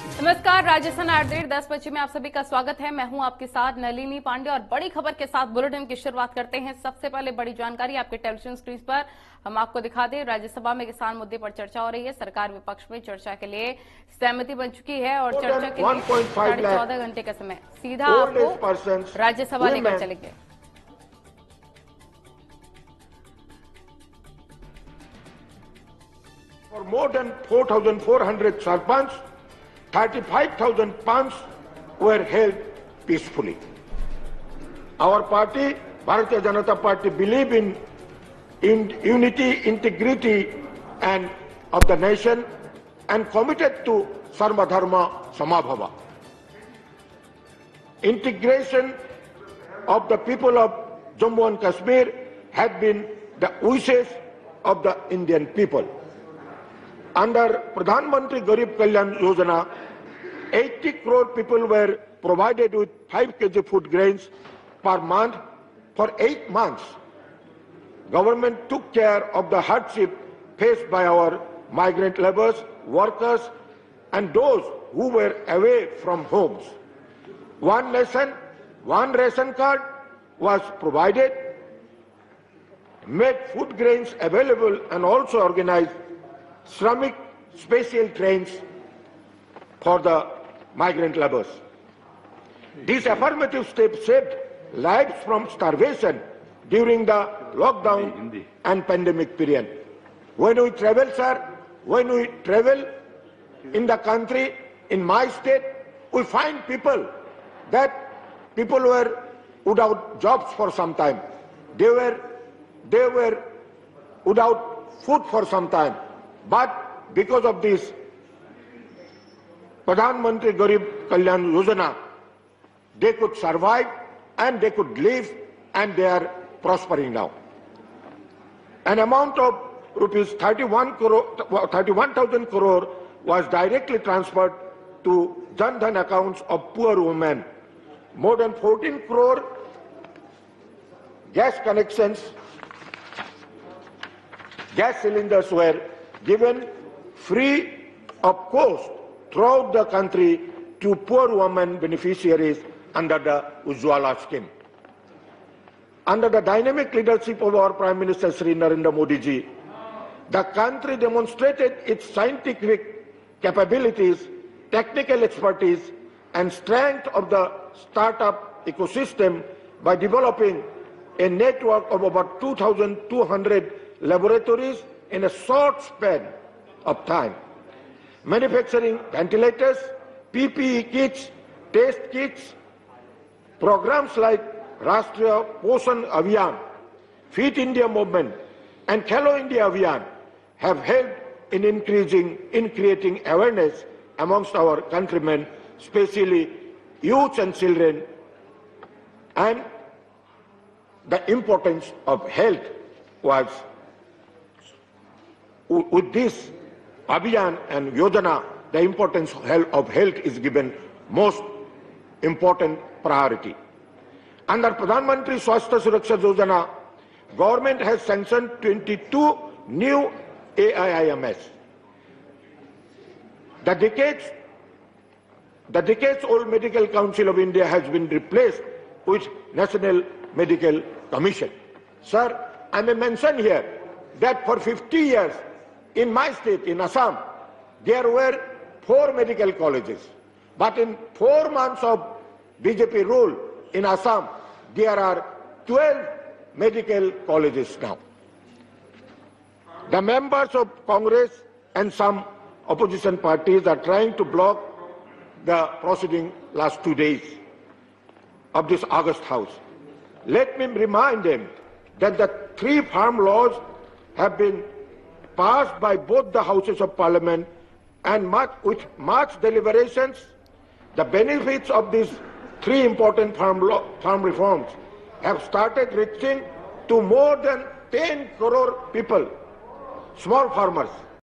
नमस्कार, राजस्थान अपडेट 10 में आप सभी का स्वागत है। मैं हूं आपके साथ नलिनी पांडे और बड़ी खबर के साथ बुलेटिन की शुरुआत करते हैं। सबसे पहले बड़ी जानकारी आपके टेलीविजन स्क्रीन पर हम आपको दिखा दें। राज्यसभा में किसान मुद्दे पर चर्चा हो रही है। सरकार विपक्ष में चर्चा के लिए सहमति बन चुकी है और चर्चा के लिए 14.5 घंटे का समय सीधा आपको राज्यसभा लेकर चलेंगे। For more than 4,400 sarpanch, 35,000 pans were held peacefully. Our party, Bharatiya Janata Party, believe in unity, integrity, and of the nation, and committed to Sarva Dharma Samabhava. Integration of the people of Jammu and Kashmir had been the wishes of the Indian people. Under Pradhan Mantri Garib Kalyan Yojana, 80 crore people were provided with 5 kg food grains per month for 8 months. Government took care of the hardship faced by our migrant laborers, workers, and those who were away from homes. One nation, one ration card was provided, made food grains available, and also organized Shramik special trains for the migrant laborers. This affirmative step saved lives from starvation during the lockdown and pandemic period. When we travel, sir, when we travel in the country, in my state, we find people were without jobs for some time. They were without food for some time. But because of this Pradhan Mantri Garib Kalyan Yojana, they could survive and they could live, and they are prospering now. An amount of rupees 31,000 crore was directly transferred to Jan Dhan accounts of poor women. More than 14 crore gas connections, gas cylinders were given free of cost throughout the country to poor women beneficiaries under the Ujjwala scheme. Under the dynamic leadership of our Prime Minister Shri Narendra Modi ji, the country demonstrated its scientific capabilities, technical expertise, and strength of the startup ecosystem by developing a network of over 2,200 laboratories in a short span of time, manufacturing ventilators, PPE kits, test kits. Programs like Rashtriya Poshan Abhiyan, Fit India Movement, and Khelo India Abhiyan have helped in creating awareness amongst our countrymen, especially youth and children, and the importance of health was. With this Abhiyan and Yojana, the importance of health is given most important priority. Under Pradhan Mantri Swasthya Suraksha Yojana, government has sanctioned 22 new AIIMS. The decades-old Medical Council of India has been replaced with National Medical Commission. Sir, I may mention here that for 50 years, in my state, in Assam, there were 4 medical colleges. But in 4 months of BJP rule in Assam, there are 12 medical colleges now. The members of Congress and some opposition parties are trying to block the proceeding last 2 days of this August House. Let me remind them that the 3 farm laws have been passed by both the houses of parliament, and with much deliberations, the benefits of these 3 important farm reforms have started reaching to more than 10 crore people, small farmers.